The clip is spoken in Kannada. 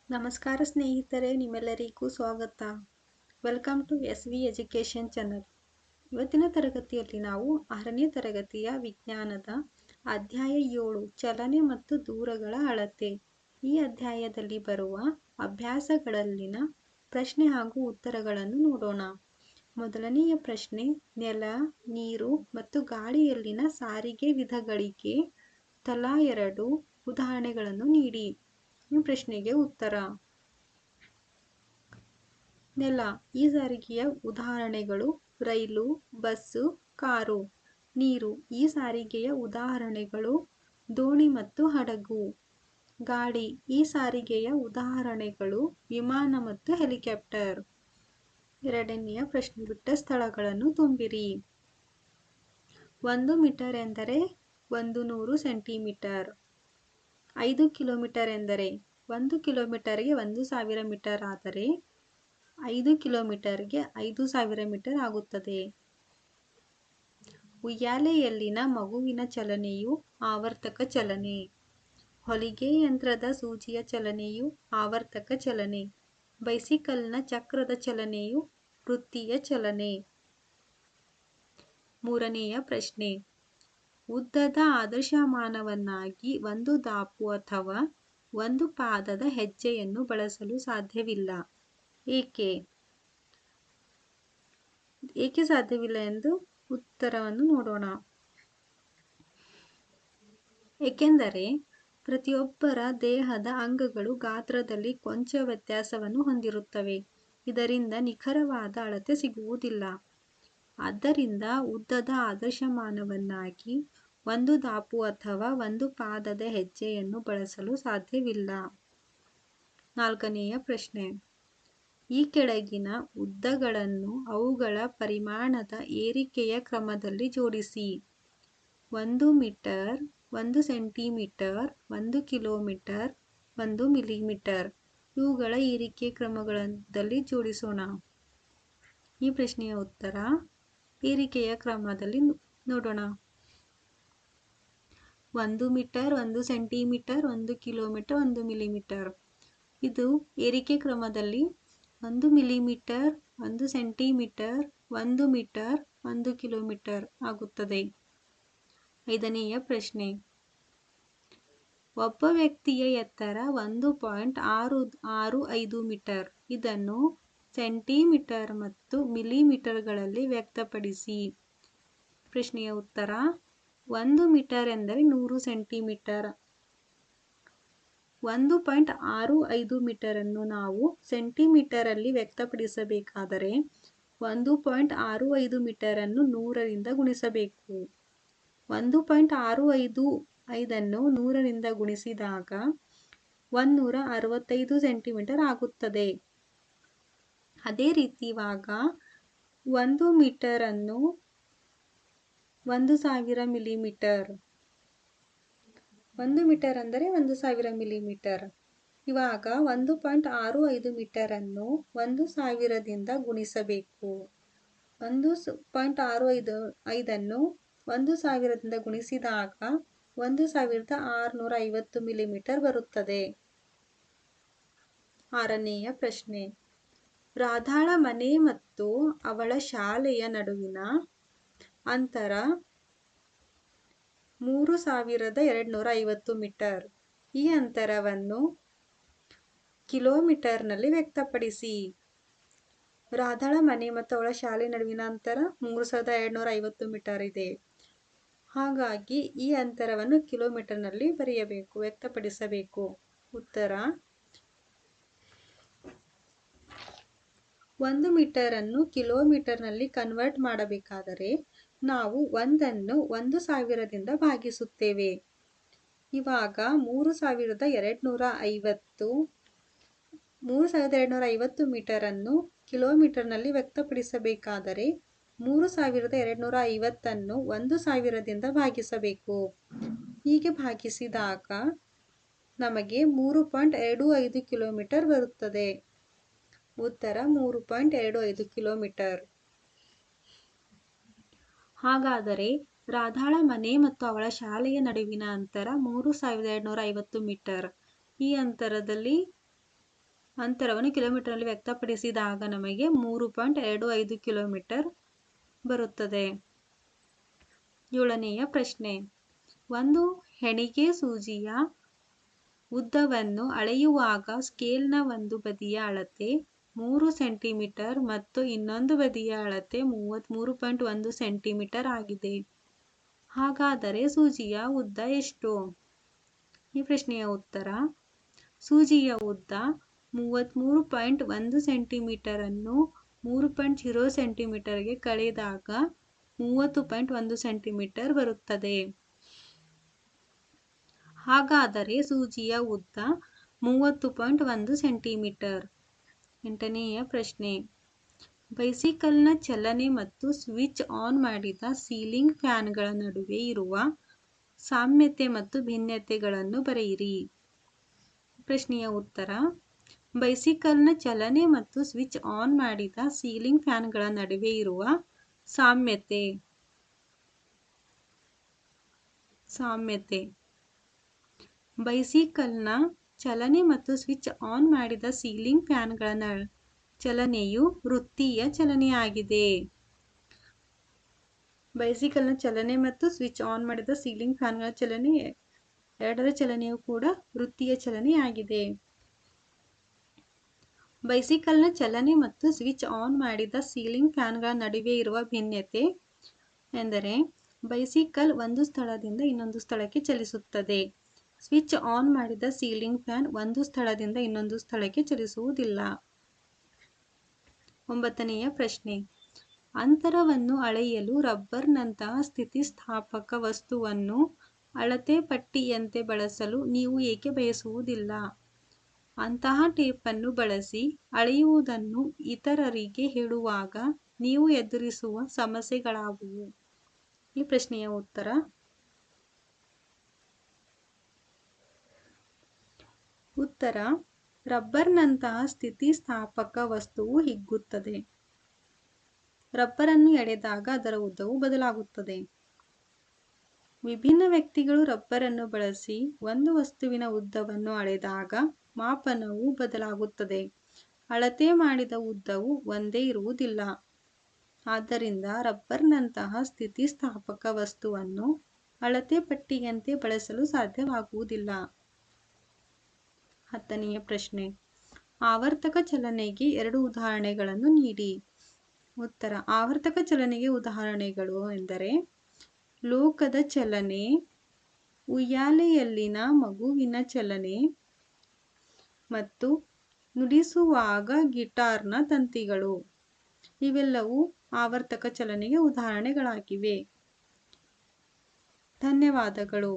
ನಮಸ್ಕಾರ ಸ್ನೇಹಿತರೆ, ನಿಮ್ಮೆಲ್ಲರಿಗೂ ಸ್ವಾಗತ. Welcome to SV education channel. ಇವತ್ತಿನ ತರಗತಿಯಲ್ಲಿ ನಾವು 6ನೇ ತರಗತಿಯ ವಿಜ್ಞಾನದ ಅಧ್ಯಾಯ 7 ಚಲನೆ ಮತ್ತು ದೂರಗಳ ಅಳತೆ ಈ ಅಧ್ಯಾಯದಲ್ಲಿ ಬರುವ ಅಭ್ಯಾಸಗಳಲ್ಲಿನ ಪ್ರಶ್ನೆ ಹಾಗೂ ಉತ್ತರಗಳನ್ನು ನೋಡೋಣ. ಮೊದಲನೆಯ ಪ್ರಶ್ನೆ, ನೆಲ, ನೀರು ಮತ್ತು ಗಾಳಿಯಲ್ಲಿನ ಸಾರಿಗೆ ವಿಧಗಳಿಗೆ ತಲಾ 2 ಉದಾಹರಣೆಗಳನ್ನು ನೀಡಿ. ಈ ಪ್ರಶ್ನೆಗೆ ಉತ್ತರ. ನೆಲ. ಈ ಸಾರಿಗೆಯ ಉದಾಹರಣೆಗಳು ರೈಲು, ಬಸ್ಸು, ಕಾರು. ನೀರು. ಈ ಸಾರಿಗೆಯ ಉದಾಹರಣೆಗಳು ದೋಣಿ ಮತ್ತು ಹಡಗು. ಗಾಳಿ. ಈ ಸಾರಿಗೆಯ ಉದಾಹರಣೆಗಳು ವಿಮಾನ ಮತ್ತು ಹೆಲಿಕಾಪ್ಟರ್. ಎರಡನೆಯ ಪ್ರಶ್ನೆ, ಬಿಟ್ಟ ಸ್ಥಳಗಳನ್ನು ತುಂಬಿರಿ. 1 ಮೀಟರ್ ಎಂದರೆ 100 ಸೆಂಟಿಮೀಟರ್. 5 ಕಿಲೋಮೀಟರ್ ಎಂದರೆ 1 ಕಿಲೋಮೀಟರ್ಗೆ 1000 ಮೀಟರ್ ಆದರೆ 5 ಕಿಲೋಮೀಟರ್ಗೆ 5000 ಮೀಟರ್ ಆಗುತ್ತದೆ. ಉಯ್ಯಾಲೆಯಲ್ಲಿನ ಮಗುವಿನ ಚಲನೆಯು ಆವರ್ತಕ ಚಲನೆ. ಹೊಲಿಗೆ ಯಂತ್ರದ ಸೂಜಿಯ ಚಲನೆಯು ಆವರ್ತಕ ಚಲನೆ. ಬೈಸಿಕಲ್ನ ಚಕ್ರದ ಚಲನೆಯು ವೃತ್ತೀಯ ಚಲನೆ. ಮೂರನೆಯ ಪ್ರಶ್ನೆ, ಉದ್ದದ ಆದರ್ಶಮಾನವನ್ನಾಗಿ ಒಂದು ದಾಪು ಅಥವಾ ಒಂದು ಪಾದದ ಹೆಜ್ಜೆಯನ್ನು ಬಳಸಲು ಸಾಧ್ಯವಿಲ್ಲ. ಏಕೆ? ಏಕೆ ಸಾಧ್ಯವಿಲ್ಲ ಎಂದು ಉತ್ತರವನ್ನು ನೋಡೋಣ. ಏಕೆಂದರೆ ಪ್ರತಿಯೊಬ್ಬರ ದೇಹದ ಅಂಗಗಳು ಗಾತ್ರದಲ್ಲಿ ಕೊಂಚ ವ್ಯತ್ಯಾಸವನ್ನು ಹೊಂದಿರುತ್ತವೆ. ಇದರಿಂದ ನಿಖರವಾದ ಅಳತೆ ಸಿಗುವುದಿಲ್ಲ. ಆದ್ದರಿಂದ ಉದ್ದದ ಆದರ್ಶಮಾನವನ್ನಾಗಿ ಒಂದು ದಾಪು ಅಥವಾ ಒಂದು ಪಾದದ ಹೆಜ್ಜೆಯನ್ನು ಬಳಸಲು ಸಾಧ್ಯವಿಲ್ಲ. ನಾಲ್ಕನೆಯ ಪ್ರಶ್ನೆ, ಈ ಕೆಳಗಿನ ಉದ್ದಗಳನ್ನು ಅವುಗಳ ಪರಿಮಾಣದ ಏರಿಕೆಯ ಕ್ರಮದಲ್ಲಿ ಜೋಡಿಸಿ. 1 ಮೀಟರ್, 1 ಸೆಂಟಿಮೀಟರ್, 1 ಕಿಲೋಮೀಟರ್, 1 ಮಿಲಿಮೀಟರ್ ಇವುಗಳ ಏರಿಕೆ ಕ್ರಮಗಳಲ್ಲಿ ಜೋಡಿಸೋಣ. ಈ ಪ್ರಶ್ನೆಯ ಉತ್ತರ ಏರಿಕೆಯ ಕ್ರಮದಲ್ಲಿ ನೋಡೋಣ. 1 ಮೀಟರ್, 1 ಸೆಂಟಿಮೀಟರ್, 1 ಕಿಲೋಮೀಟರ್, 1 ಮಿಲಿಮೀಟರ್. ಇದು ಏರಿಕೆ ಕ್ರಮದಲ್ಲಿ 1 ಮಿಲಿಮೀಟರ್, 1 ಸೆಂಟಿಮೀಟರ್, 1 ಮೀಟರ್, 1 ಕಿಲೋಮೀಟರ್ ಆಗುತ್ತದೆ. ಐದನೆಯ ಪ್ರಶ್ನೆ, ಒಬ್ಬ ವ್ಯಕ್ತಿಯ ಎತ್ತರ 1.665 ಮೀಟರ್. ಇದನ್ನು ಸೆಂಟಿಮೀಟರ್ ಮತ್ತು ಮಿಲಿಮೀಟರ್ಗಳಲ್ಲಿ ವ್ಯಕ್ತಪಡಿಸಿ. ಪ್ರಶ್ನೆಯ ಉತ್ತರ, 1 ಮೀಟರ್ ಎಂದರೆ 100 ಸೆಂಟಿಮೀಟರ್. 1.65 ಮೀಟರನ್ನು ನಾವು ಸೆಂಟಿಮೀಟರಲ್ಲಿ ವ್ಯಕ್ತಪಡಿಸಬೇಕಾದರೆ 1.65 ಮೀಟರನ್ನು 100ರಿಂದ ಗುಣಿಸಬೇಕು. 1.655ನ್ನು 100ರಿಂದ ಗುಣಿಸಿದಾಗ 165 ಸೆಂಟಿಮೀಟರ್ ಆಗುತ್ತದೆ. ಅದೇ ರೀತಿ ಇವಾಗ 1 ಮೀಟರನ್ನು 1000 ಮಿಲಿಮೀಟರ್. 1 ಮೀಟರ್ ಅಂದರೆ 1000 ಮಿಲಿಮೀಟರ್. ಇವಾಗ 1.65 ಮೀಟರನ್ನು 1000ದಿಂದ ಗುಣಿಸಬೇಕು. 1.65ನ್ನು 1000ದಿಂದ ಗುಣಿಸಿದಾಗ 1650 ಮಿಲಿಮೀಟರ್ ಬರುತ್ತದೆ. ಆರನೆಯ ಪ್ರಶ್ನೆ, ರಾಧಾಳ ಮನೆ ಮತ್ತು ಅವಳ ಶಾಲೆಯ ನಡುವಿನ ಅಂತರ 3250 ಮೀಟರ್. ಈ ಅಂತರವನ್ನು ಕಿಲೋಮೀಟರ್ನಲ್ಲಿ ವ್ಯಕ್ತಪಡಿಸಿ. ರಾಧಾಳ ಮನೆ ಮತ್ತು ಅವಳ ಶಾಲೆ ನಡುವಿನ ಅಂತರ 3250 ಮೀಟರ್ ಇದೆ. ಹಾಗಾಗಿ ಈ ಅಂತರವನ್ನು ಕಿಲೋಮೀಟರ್ನಲ್ಲಿ ಬರೆಯಬೇಕು, ವ್ಯಕ್ತಪಡಿಸಬೇಕು. ಉತ್ತರ, 1 ಮೀಟರನ್ನು ಕಿಲೋಮೀಟರ್ನಲ್ಲಿ ಕನ್ವರ್ಟ್ ಮಾಡಬೇಕಾದರೆ ನಾವು 1ನ್ನು 1000ದಿಂದ ಭಾಗಿಸುತ್ತೇವೆ. ಇವಾಗ 3250 ಮೀಟರನ್ನು ಕಿಲೋಮೀಟರ್ನಲ್ಲಿ ವ್ಯಕ್ತಪಡಿಸಬೇಕಾದರೆ 3250ನ್ನು 1000ದಿಂದ ಭಾಗಿಸಬೇಕು. ಹೀಗೆ ಭಾಗಿಸಿದಾಗ ನಮಗೆ 3.25 ಕಿಲೋಮೀಟರ್ ಬರುತ್ತದೆ. ಉತ್ತರ 3.25 ಕಿಲೋಮೀಟರ್. ಹಾಗಾದರೆ ರಾಧಾಳ ಮನೆ ಮತ್ತು ಅವಳ ಶಾಲೆಯ ನಡುವಿನ ಅಂತರ 3250 ಮೀಟರ್. ಈ ಅಂತರದಲ್ಲಿ ಅಂತರವನ್ನು ಕಿಲೋಮೀಟರ್ನಲ್ಲಿ ವ್ಯಕ್ತಪಡಿಸಿದಾಗ ನಮಗೆ 3.25 ಕಿಲೋಮೀಟರ್ ಬರುತ್ತದೆ. 7ನೆಯ ಪ್ರಶ್ನೆ. ಒಂದು ಹೆಣಿಗೆ ಸೂಜಿಯ ಉದ್ದವನ್ನು ಅಳೆಯುವಾಗ ಸ್ಕೇಲ್ನ ಒಂದು ಬದಿಯ ಅಳತೆ 3 ಸೆಂಟಿಮೀಟರ್ ಮತ್ತು ಇನ್ನೊಂದು ಬದಿಯ ಅಳತೆ 33.1 ಸೆಂಟಿಮೀಟರ್ ಆಗಿದೆ. ಹಾಗಾದರೆ ಸೂಜಿಯ ಉದ್ದ ಎಷ್ಟು? ಈ ಪ್ರಶ್ನೆಯ ಉತ್ತರ: ಸೂಜಿಯ ಉದ್ದ 33.1 ಸೆಂಟಿಮೀಟರ್ ಅನ್ನು 3.0 ಸೆಂಟಿಮೀಟರ್ಗೆ ಕಳೆದಾಗ 30.1 ಸೆಂಟಿಮೀಟರ್ ಬರುತ್ತದೆ. ಹಾಗಾದರೆ ಸೂಜಿಯ ಉದ್ದ 30.1 ಸೆಂಟಿಮೀಟರ್. 8ನೆಯ ಪ್ರಶ್ನೆ. ಬೈಸಿಕಲ್ನ ಚಲನೆ ಮತ್ತು ಸ್ವಿಚ್ ಆನ್ ಮಾಡಿದ ಸೀಲಿಂಗ್ ಫ್ಯಾನ್ಗಳ ನಡುವೆ ಇರುವ ಸಾಮ್ಯತೆ ಮತ್ತು ಭಿನ್ನತೆಗಳನ್ನು ಬರೆಯಿರಿ. ಪ್ರಶ್ನೆಯ ಉತ್ತರ: ಬೈಸಿಕಲ್ನ ಚಲನೆ ಮತ್ತು ಸ್ವಿಚ್ ಆನ್ ಮಾಡಿದ ಸೀಲಿಂಗ್ ಫ್ಯಾನ್ಗಳ ನಡುವೆ ಇರುವ ಸಾಮ್ಯತೆ. ಬೈಸಿಕಲ್ನ ಚಲನೆ ಮತ್ತು ಸ್ವಿಚ್ ಆನ್ ಮಾಡಿದ ಸೀಲಿಂಗ್ ಫ್ಯಾನ್ಗಳ ಚಲನೆಯು ವೃತ್ತೀಯ ಚಲನೆಯಾಗಿದೆ. ಬೈಸಿಕಲ್ನ ಚಲನೆ ಮತ್ತು ಸ್ವಿಚ್ ಆನ್ ಮಾಡಿದ ಸೀಲಿಂಗ್ ಫ್ಯಾನ್ಗಳ ಚಲನೆ ಎರಡರ ಚಲನೆಯು ಕೂಡ ವೃತ್ತೀಯ ಚಲನೆಯಾಗಿದೆ. ಬೈಸಿಕಲ್ನ ಚಲನೆ ಮತ್ತು ಸ್ವಿಚ್ ಆನ್ ಮಾಡಿದ ಸೀಲಿಂಗ್ ಫ್ಯಾನ್ಗಳ ನಡುವೆ ಇರುವ ಭಿನ್ನತೆ ಎಂದರೆ ಬೈಸಿಕಲ್ ಒಂದು ಸ್ಥಳದಿಂದ ಇನ್ನೊಂದು ಸ್ಥಳಕ್ಕೆ ಚಲಿಸುತ್ತದೆ. ಸ್ವಿಚ್ ಆನ್ ಮಾಡಿದ ಸೀಲಿಂಗ್ ಫ್ಯಾನ್ ಒಂದು ಸ್ಥಳದಿಂದ ಇನ್ನೊಂದು ಸ್ಥಳಕ್ಕೆ ಚಲಿಸುವುದಿಲ್ಲ. 9ನೆಯ ಪ್ರಶ್ನೆ. ಅಂತರವನ್ನು ಅಳೆಯಲು ರಬ್ಬರ್ನಂತಹ ಸ್ಥಿತಿಸ್ಥಾಪಕ ವಸ್ತುವನ್ನು ಅಳತೆ ಪಟ್ಟಿಯಂತೆ ಬಳಸಲು ನೀವು ಏಕೆ ಬಯಸುವುದಿಲ್ಲ? ಅಂತಹ ಟೇಪನ್ನು ಬಳಸಿ ಅಳೆಯುವುದನ್ನು ಇತರರಿಗೆ ಹೇಳುವಾಗ ನೀವು ಎದುರಿಸುವ ಸಮಸ್ಯೆಗಳಾವುವು? ಈ ಪ್ರಶ್ನೆಯ ಉತ್ತರ: ರಬ್ಬರ್ನಂತಹ ಸ್ಥಿತಿಸ್ಥಾಪಕ ವಸ್ತುವು ಹಿಗ್ಗುತ್ತದೆ. ರಬ್ಬರನ್ನು ಎಳೆದಾಗ ಅದರ ಉದ್ದವು ಬದಲಾಗುತ್ತದೆ. ವಿಭಿನ್ನ ವ್ಯಕ್ತಿಗಳು ರಬ್ಬರನ್ನು ಬಳಸಿ ಒಂದು ವಸ್ತುವಿನ ಉದ್ದವನ್ನು ಅಳೆದಾಗ ಮಾಪನವು ಬದಲಾಗುತ್ತದೆ. ಅಳತೆ ಮಾಡಿದ ಉದ್ದವು ಒಂದೇ ಇರುವುದಿಲ್ಲ. ಆದ್ದರಿಂದ ರಬ್ಬರ್ನಂತಹ ಸ್ಥಿತಿಸ್ಥಾಪಕ ವಸ್ತುವನ್ನು ಅಳತೆ ಪಟ್ಟಿಯಂತೆ ಬಳಸಲು ಸಾಧ್ಯವಾಗುವುದಿಲ್ಲ. 10ನೆಯ ಪ್ರಶ್ನೆ. ಆವರ್ತಕ ಚಲನೆಗೆ 2 ಉದಾಹರಣೆಗಳನ್ನು ನೀಡಿ. ಉತ್ತರ: ಆವರ್ತಕ ಚಲನೆಗೆ ಉದಾಹರಣೆಗಳು ಎಂದರೆ ಲೋಕದ ಚಲನೆ, ಉಯ್ಯಾಲೆಯಲ್ಲಿನ ಮಗುವಿನ ಚಲನೆ ಮತ್ತು ನುಡಿಸುವಾಗ ಗಿಟಾರ್ನ ತಂತಿಗಳು. ಇವೆಲ್ಲವೂ ಆವರ್ತಕ ಚಲನೆಗೆ ಉದಾಹರಣೆಗಳಾಗಿವೆ. ಧನ್ಯವಾದಗಳು.